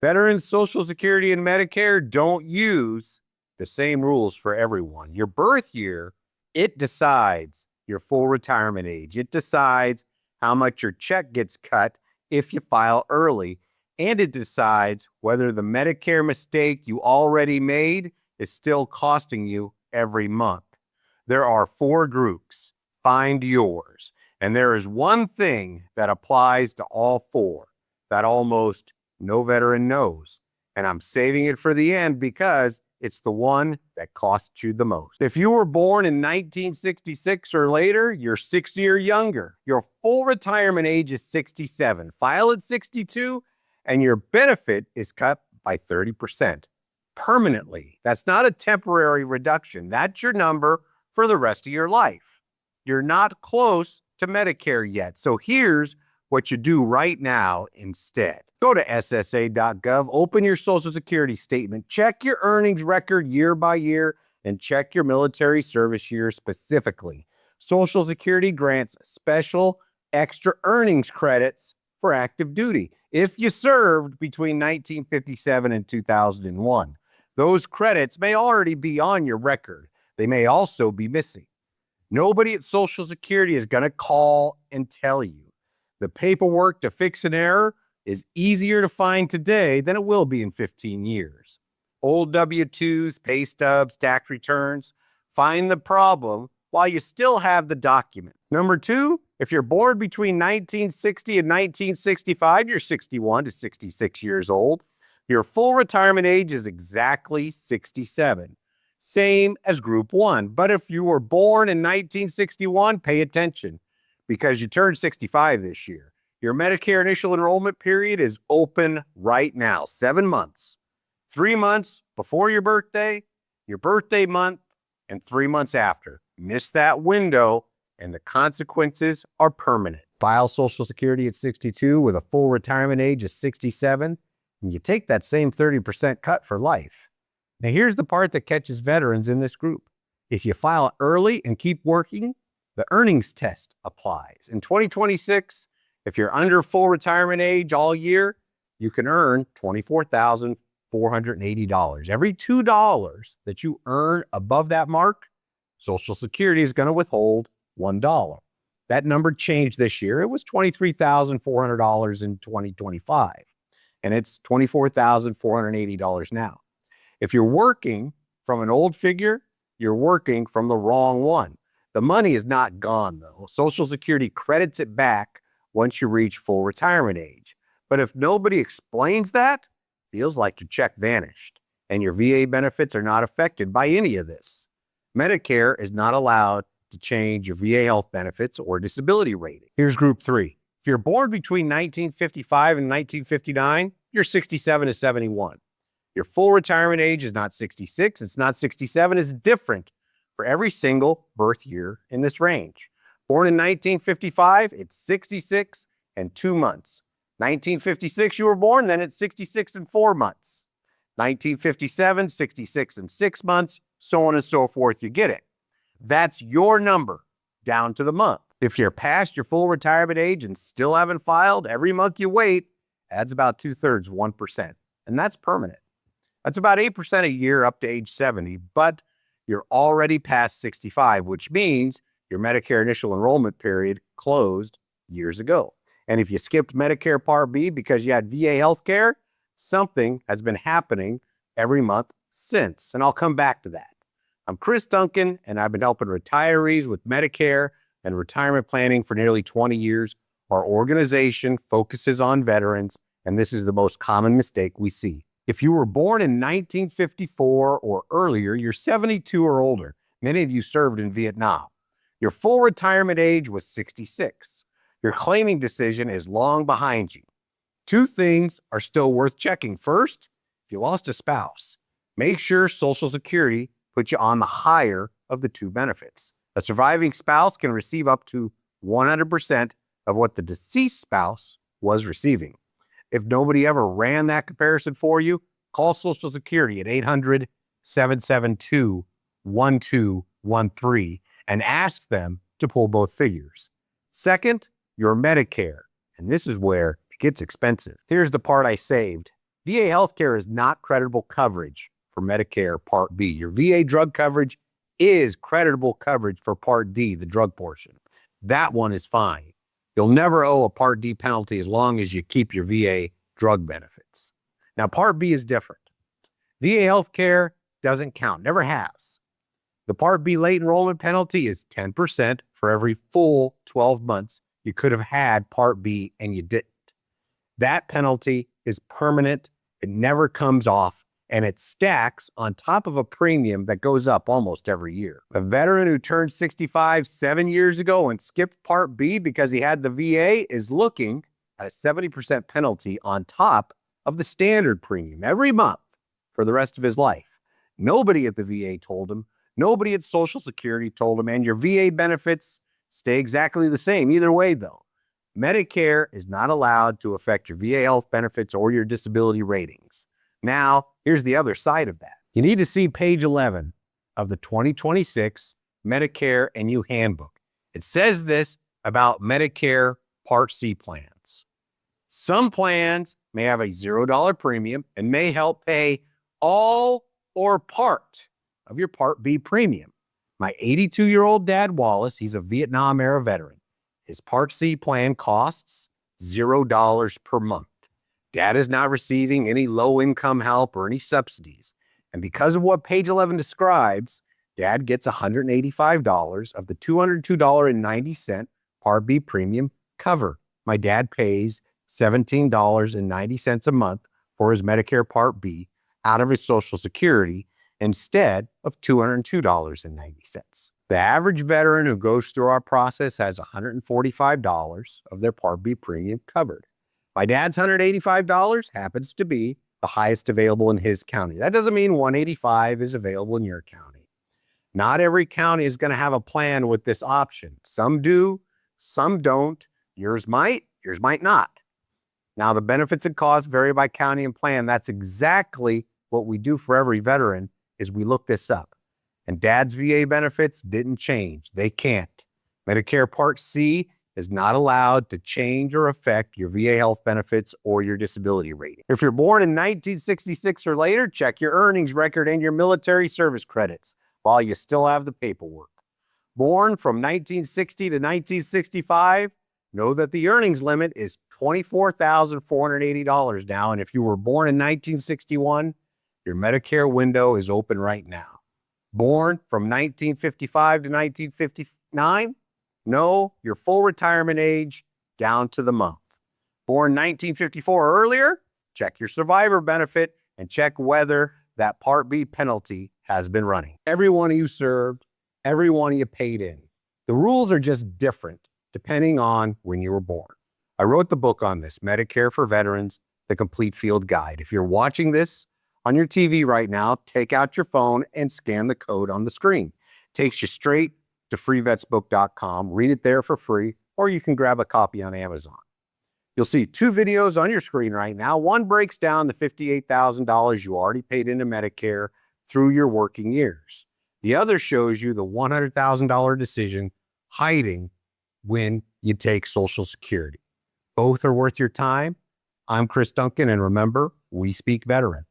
Veterans, Social Security, and Medicare don't use the same rules for everyone. Your birth year, it decides your full retirement age. It decides how much your check gets cut if you file early, and it decides whether the Medicare mistake you already made is still costing you every month. There are 4 groups. Find yours. And there is one thing that applies to all 4 that almost no veteran knows. And I'm saving it for the end because it's the one that costs you the most. If you were born in 1966 or later, you're 60 or younger. Your full retirement age is 67. File at 62, and your benefit is cut by 30% permanently. That's not a temporary reduction. That's your number for the rest of your life. You're not close to Medicare yet. So here's what you do right now instead. Go to ssa.gov, open your Social Security statement, check your earnings record year by year, and check your military service year specifically. Social Security grants special extra earnings credits for active duty if you served between 1957 and 2001. Those credits may already be on your record. They may also be missing. Nobody at Social Security is going to call and tell you. The paperwork to fix an error is easier to find today than it will be in 15 years. Old W-2s, pay stubs, tax returns, find the problem while you still have the document. Number 2, if you're born between 1960 and 1965, you're 61 to 66 years old. Your full retirement age is exactly 67. Same as Group 1. But if you were born in 1961, pay attention because you turned 65 this year. Your Medicare initial enrollment period is open right now, 7 months. 3 months before your birthday month, and 3 months after. Miss that window, and the consequences are permanent. File Social Security at 62 with a full retirement age of 67, and you take that same 30% cut for life. Now, here's the part that catches veterans in this group. If you file early and keep working, the earnings test applies. In 2026, if you're under full retirement age all year, you can earn $24,480. Every $2 that you earn above that mark, Social Security is going to withhold $1. That number changed this year. It was $23,400 in 2025, and it's $24,480 now. If you're working from an old figure, you're working from the wrong one. The money is not gone, though. Social Security credits it back once you reach full retirement age. But if nobody explains that, feels like your check vanished, and your VA benefits are not affected by any of this. Medicare is not allowed to change your VA health benefits or disability rating. Here's Group 3. If you're born between 1955 and 1959, you're 67 to 71. Your full retirement age is not 66, it's not 67, it's different for every single birth year in this range. Born in 1955, it's 66 and 2 months. 1956, you were born, then it's 66 and 4 months. 1957, 66 and 6 months, so on and so forth, you get it. That's your number, down to the month. If you're past your full retirement age and still haven't filed, every month you wait adds about 2/3, 1%, and that's permanent. That's about 8% a year up to age 70, but you're already past 65, which means your Medicare initial enrollment period closed years ago. And if you skipped Medicare Part B because you had VA health care, something has been happening every month since, and I'll come back to that. I'm Chris Duncan, and I've been helping retirees with Medicare and retirement planning for nearly 20 years. Our organization focuses on veterans, and this is the most common mistake we see. If you were born in 1954 or earlier, you're 72 or older. Many of you served in Vietnam. Your full retirement age was 66. Your claiming decision is long behind you. 2 things are still worth checking. First, if you lost a spouse, make sure Social Security puts you on the higher of the 2 benefits. A surviving spouse can receive up to 100% of what the deceased spouse was receiving. If nobody ever ran that comparison for you, call Social Security at 800-772-1213 and ask them to pull both figures. Second, your Medicare, and this is where it gets expensive. Here's the part I saved. VA healthcare is not creditable coverage for Medicare Part B. Your VA drug coverage is creditable coverage for Part D, the drug portion. That one is fine. You'll never owe a Part D penalty as long as you keep your VA drug benefits. Now, Part B is different. VA healthcare doesn't count, never has. The Part B late enrollment penalty is 10% for every full 12 months you could have had Part B and you didn't. That penalty is permanent, it never comes off, and it stacks on top of a premium that goes up almost every year. A veteran who turned 65 7 years ago and skipped Part B because he had the VA is looking at a 70% penalty on top of the standard premium every month for the rest of his life. Nobody at the VA told him, nobody at Social Security told him, and your VA benefits stay exactly the same. Either way, though, Medicare is not allowed to affect your VA health benefits or your disability ratings. Now, here's the other side of that. You need to see page 11 of the 2026 Medicare and You Handbook. It says this about Medicare Part C plans. Some plans may have a $0 premium and may help pay all or part of your Part B premium. My 82-year-old dad, Wallace, he's a Vietnam-era veteran. His Part C plan costs $0 per month. Dad is not receiving any low-income help or any subsidies. And because of what page 11 describes, Dad gets $185 of the $202.90 Part B premium cover. My dad pays $17.90 a month for his Medicare Part B out of his Social Security instead of $202.90. The average veteran who goes through our process has $145 of their Part B premium covered. My dad's $185 happens to be the highest available in his county. That doesn't mean $185 is available in your county. Not every county is going to have a plan with this option. Some do, some don't. Yours might not. Now, the benefits and costs vary by county and plan. That's exactly what we do for every veteran is we look this up. And Dad's VA benefits didn't change. They can't. Medicare Part C is not allowed to change or affect your VA health benefits or your disability rating. If you're born in 1966 or later, check your earnings record and your military service credits while you still have the paperwork. Born from 1960 to 1965, know that the earnings limit is $24,480 now. And if you were born in 1961, your Medicare window is open right now. Born from 1955 to 1959, know your full retirement age down to the month. Born 1954 or earlier, check your survivor benefit and check whether that Part B penalty has been running. Every one of you served, every one of you paid in. The rules are just different depending on when you were born. I wrote the book on this, Medicare for Veterans, The Complete Field Guide. If you're watching this on your TV right now, take out your phone and scan the code on the screen. It takes you straight to freevetsbook.com. Read it there for free, or you can grab a copy on Amazon. You'll see two videos on your screen right now. One breaks down the $58,000 you already paid into Medicare through your working years. The other shows you the $100,000 decision hiding when you take Social Security. Both are worth your time. I'm Chris Duncan, and remember, we speak veteran.